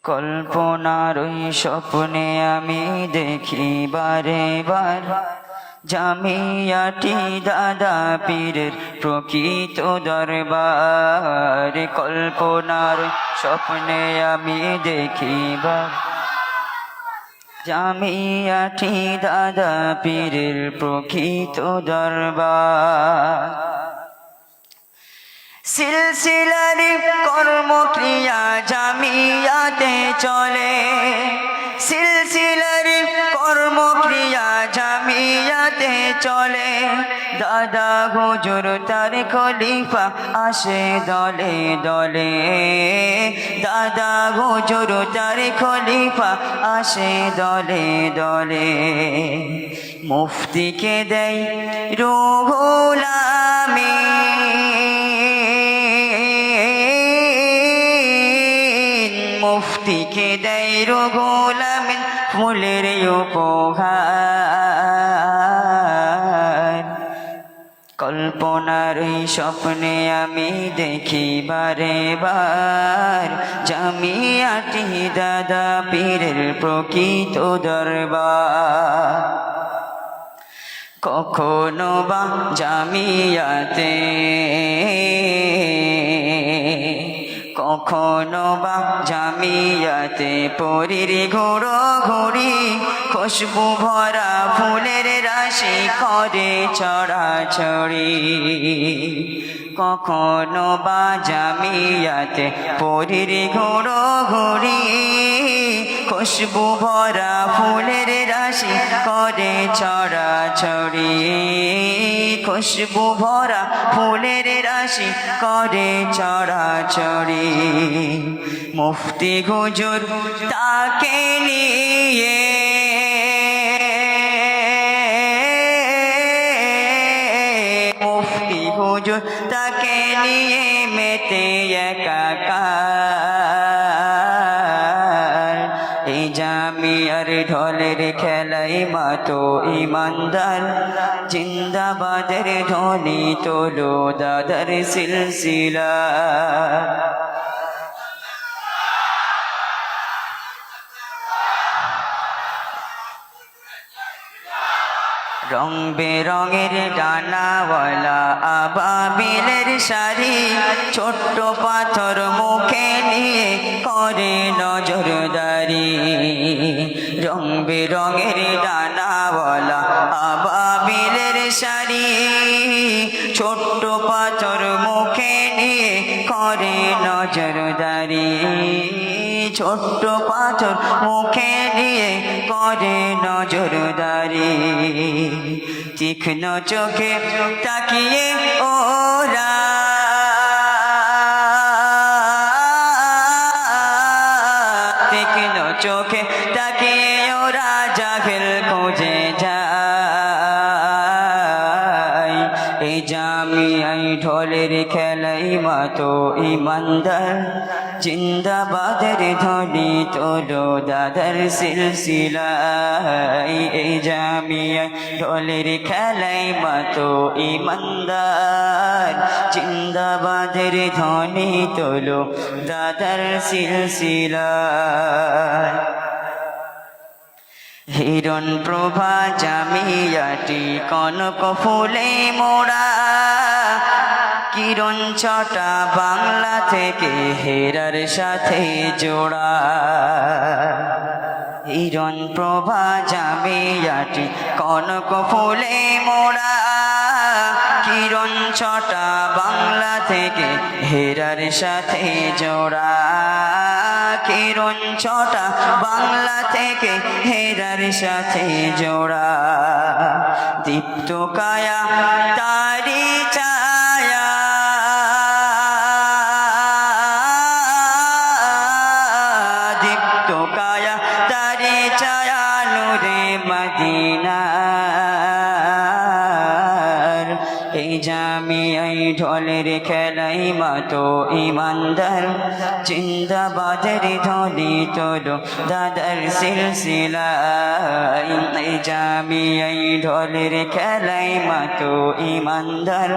কল্পনার ওই স্বপ্নে আমি দেখি বারে বার জামিয়াটি দাদা পীরের প্রকৃত দরবার। কল্পনার স্বপ্নে আমি দেখি জামিয়াটি দাদা পীরের প্রকৃত দরবার। সিলসিলার কর্মক্রিয়া জামিয়াতে চলে, সিলসিলার কর্মক্রিয়া জামিয়াতে চলে। দাদা হুজুর তার খলিফা আসে দলে দলে, দাদা হুজুর তার খলিফা আসে দলে দলে। মুফতিকে দেয় রুহুল আমিন, মুফতিকে দেয় রুহুল আমিন ফুলের উপহার। কল্পনার এই স্বপ্নে আমি দেখি বারে বার জামিয়াটি দাদা পীরের প্রকৃত দরবার। কখনো বা জামিয়াতে, কখনো বা জামিয়াতে পরীর ঘোড়ো ঘুরি, খুশবু ভরা ফুলের রাশি করে ছড়াছড়ি। কখনো বা জামিয়াতে পরীর ঘোড়ো ঘুরি, খুশবু ভরা ফুলের রাশি করে ছড়াছড়ি। খুশবু ভরা ফুলের রাশি করে ছড়াছড়ি। মুফতি হুজুর তাকে নিয়ে, মুফতি হুজুর তাকে নিয়ে মেতে একাকার। এই জামিয়ার ঢোলের খেলাই মাতো ইমানদার, জিন্দাবাদের ধ্বনি তোলো দাদার সিলসিলা। রং বেরঙের ডানাওয়ালা আবাবিলের শাড়ি, ছোট্ট পাথর মুখে নিয়ে করে নজরদারি। রং বেরঙের ডানাওয়ালা আবাবিলের শাড়ি, ছোট্ট পাথর মুখে নিয়ে করে নজরদারি। ছোট্ট পাথর মুখে নিয়ে করে নজরদারি। তীক্ষ্ণ চোখে তাকিয়ে ওরা, তীক্ষ্ণ চোখে তাকিয়ে ওরা জাহেল খুঁজে যায়। এই জামিয়াই ঢোলের খেলাই মাতো ইমানদার, জিন্দাবাদের ধ্বনি তোলো দাদার সিলসিলায়। এই জামিয়াই ঢোলের খেলাই মাতো ইমানদার, জিন্দাবাদের ধ্বনি তোলো দাদার সিলসিলায়। হিরণ প্রভা জামিয়াটি কনক ফুলে মোড়া, কিরণ ছটা বাংলা থেকে হেরার সাথে জোড়া। হিরণ প্রভা জামিয়াটি কনক ফুলে মোড়া, কিরণ ছটা বাংলা থেকে হেরার সাথে জোড়া। কিরণ ছটা বাংলা থেকে হেরার সাথে জোড়া। দীপ্ত কায়া তারি ছায়া, দীপ্ত কায়া তারি ছায়া নূরে মদিনার। এই জামিয়াই ঢোলের খেলাই মাতো ইমানদার, জিন্দাবাদের ধ্বনি তোলো দাদার সিলসিলায়। এই জামিয়াই ঢোলের খেলাই মাতো ইমানদার,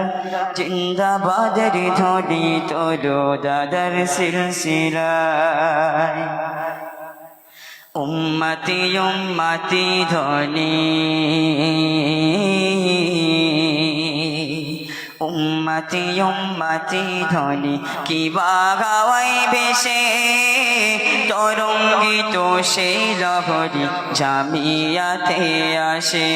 জিন্দাবাদের ধ্বনি তোলো দাদার সিলসিলায়। উম্মতি উম্মতি ধ্বনি, উম্মতি উম্মতি ধ্বনি কিবা গাওয়াই ভেসে, তরঙ্গিত সেই লহরী জামিয়াতে আসে।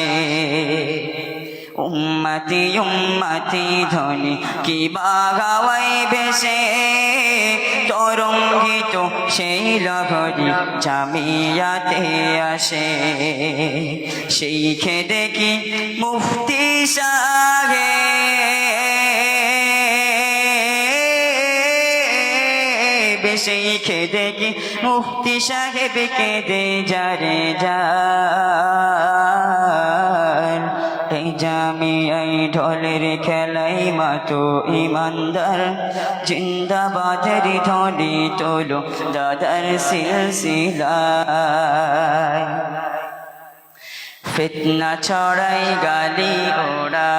উম্মতি উম্মতি ধ্বনি কিবা গাওয়াই ভেসে, তরঙ্গিত সেই লহরী জামিয়াতে আসে। সেই খেদে কি মুফতি সাহেব, সেই খেদে কি মুফতি সাহেব কেঁদে যারে যার। এই জামিয়াই ঢোলের খেলাই মাতো ইমানদার, জিন্দাবাদের ধ্বনি তোলো দাদার সিলসিলায়। ফিতনা ছড়াই গালি ওড়াই,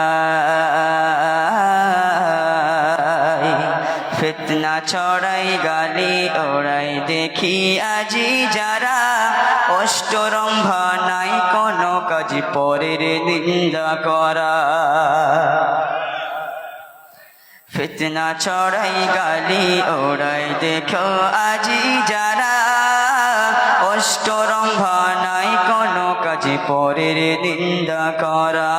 ফিতনা ছড়াই গালি ওড়াই, দেখি আজি যারা অষ্টরম্ভা নাই কোনো কাজ পরের নিন্দা করা। ফিতনা ছড়াই গালি ওড়াই, দেখো আজি যারা অষ্টরম্ভা নাই কোনো কাজ পরের নিন্দা করা।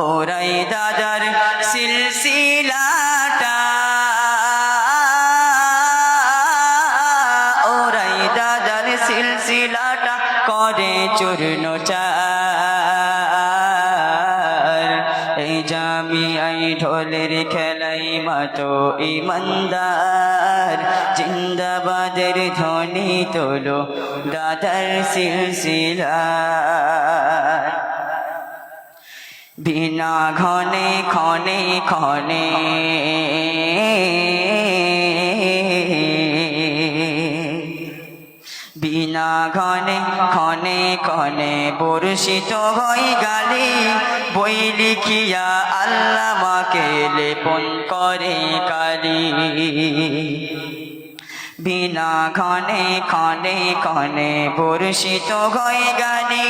ওরাই দাদার সিলসিলাটা, ওরাই দাদার সিলসিলাটা করে চূর্ণ চার। এই জামিয়াই ঢোলের খেলাই মাতো ইমানদার, জিন্দাবাদের ধ্বনি তোলো দাদার সিলসিলায়। বিনা ঘনে ক্ষণে ক্ষণে, বিনা ঘনে ক্ষণে ক্ষণে বর্ষিত হয় গালি, বই লিখিয়া আল্লামাকে লেপন করে কালি। বিনা ঘনে ক্ষণে ক্ষণে বর্ষিত হয় গালি,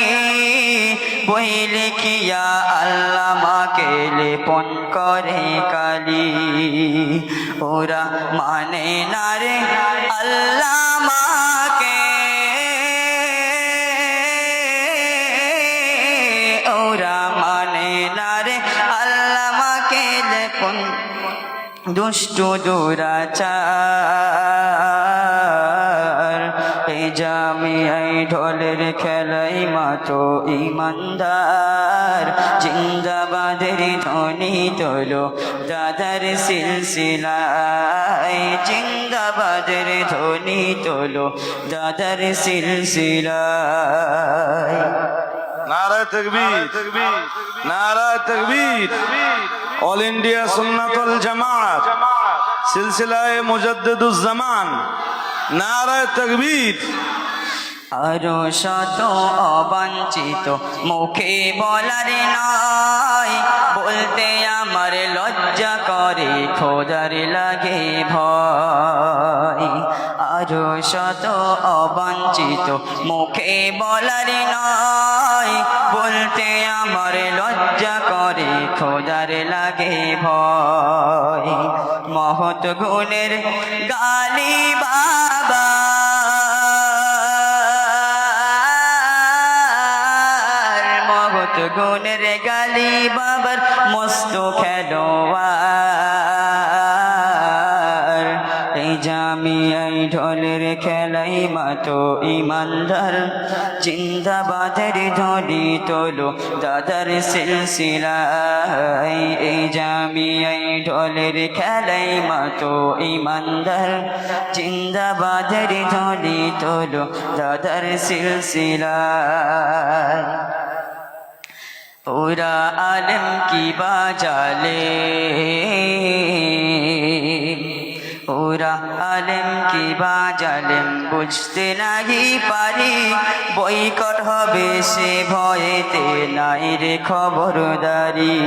বই লিখিয়া আল্লামাকে লেপন করে কালি। ওরা মানে না রে আল্লামাকে, ওরা মানে না রে আল্লামাকে লেপন দুষ্ট দুরাচার। এই জামিয়াই ঢোলের খেলাই মাতো ইমানদার, জিন্দাবাদের ধ্বনি তোলো দাদার সিলসিলায়। জিন্দাবাদের ধ্বনি তোলো দাদার সিলসিলায়। নারা তাকবীর, নারা তাকবীর। অল ইন্ডিয়া সুন্নাতুল জামাত সিলসিলায়ে মুজাদ্দিদুজ জামান, নারা তাকবীর। আরো শত অবাঞ্ছিত মুখে বলার নয়, বলতে আমার লজ্জা করে খোদার লাগে ভয়। আরো শত অবাঞ্ছিত মুখে বলার নয়, বলতে আমার লজ্জা করে খোদার লাগে ভয়। মহৎ গুণের গালি বাবা, গুণের গালি বাবার মস্ত খেলোয়ার। এই জামিয়াই ঢোলের খেলাই মাতো ইমানদার, জিন্দাবাদের ধ্বনি তোলো দাদার সিলসিলায়। এই জামিয়াই ঢোলের খেলাই মাতো ইমানদার, জিন্দাবাদের ধ্বনি তোলো দাদার সিলসিলায়। ওরা আলেম কি বাজালে, ওরা আলেম কি বাজালেম বুঝতে নাহি পারি, বয়কট হবে সে ভয়েতে নাই রে খবরদারি।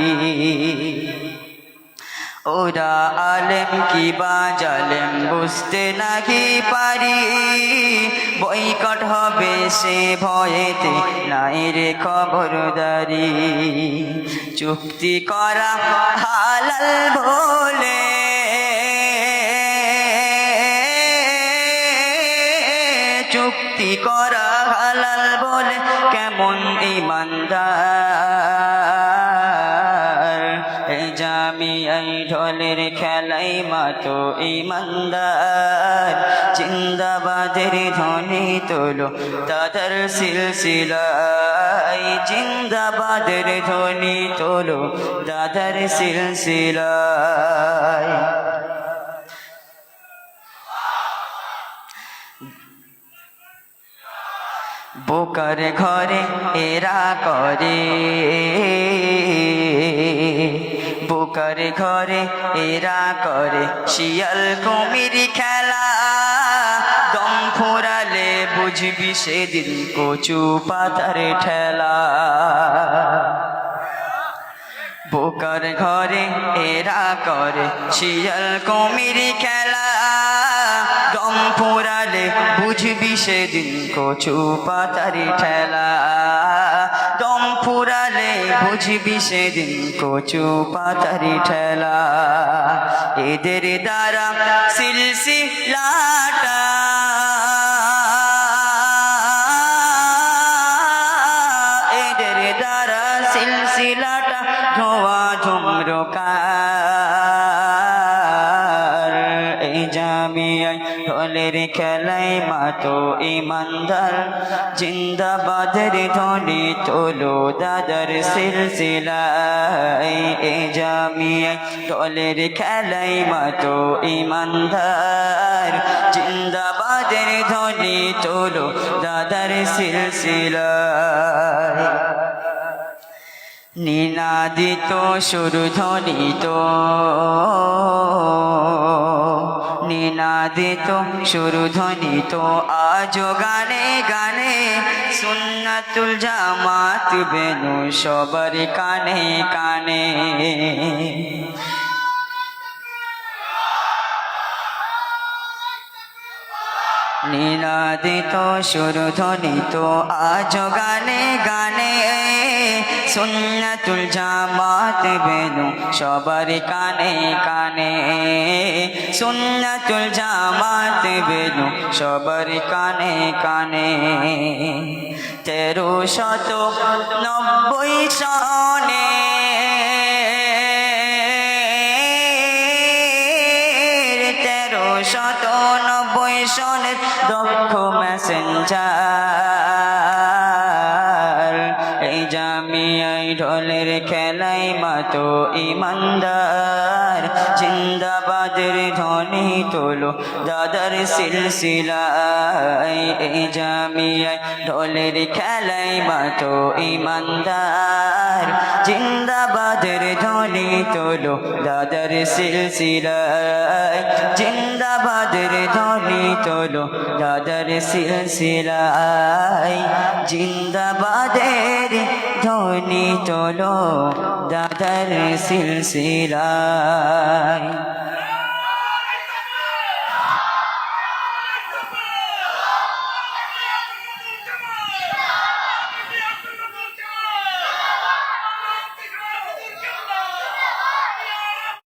ওরা আলেম কি বাজালেম বুঝতে নাহি পারি, বয়কট হবে সে ভয়েতে নাই রে খবরদারি চুক্তি করা হালাল বলে চুক্তি করা হালাল বলে কেমন ইমানদার এই জামিয়াই ঢোলের খেলাই মাতো ইমানদার জিন্দাবাদের ধ্বনি তোলো দাদার সিলসিলায় জিন্দাবাদের ধ্বনি তোলো দাদার সিলসিলায় বোকার ঘরে এরা করে বোকার ঘরে এরা করে শিয়াল কুমির খেলা দম ফুরালে বুঝবি সেদিন কচু পাতার ঠেলা বোকার ঘরে এরা করে শিয়াল কুমির খেলা দম ফুরালে বুঝবি সেদিন কচু পাতার ঠেলা দম ফুরালে বুঝবি সেদিন কচু পাতার ঠেলা এদের দ্বারা সিলসিলাটা এদের দ্বারা সিলসিলাটা ধোয়া ধুম্রকার এই জামিয়ায় ঢোলের খেলায় মাতো ইমানদার জিন্দাবাদের ধ্বনি তোলো দাদার সিলসিলায় এই জামিয়ায় ঢোলের খেলায় মাতো ইমানদার জিন্দাবাদের ধ্বনি তোলো দাদার সিলসিলায় নিনাদিত সুরধ্বনিত নিনাদিত সুরধ্বনিত আজ গানে গানে সুন্নাতুল জামাত বেনু সবার কানে কানে নিনাদিত সুরধ্বনিত আজ গানে গানে সুন্নাতুল জামাত বেনু সবার কানে কানে সুন্নাতুল জামাত বেনু সবার কানে কানে 1390 সনে 1390 সনের দক্ষ মেসেঞ্জার এই জামিয়াই ঢোলের খেলাই মাতো ইমানদার জিন্দাবাদের ধ্বনি তোলো দাদার সিলসিলায় এই জামিয়াই ঢোলের খেলাই মাতো ইমানদার জিন্দাবাদের ধ্বনি তোলো দাদার সিলসিলায় জিন্দাবাদের ধ্বনি তোলো দাদার সিলসিলায় জিন্দাবাদের ধ্বনি তোলো দাদার সিলসিলায়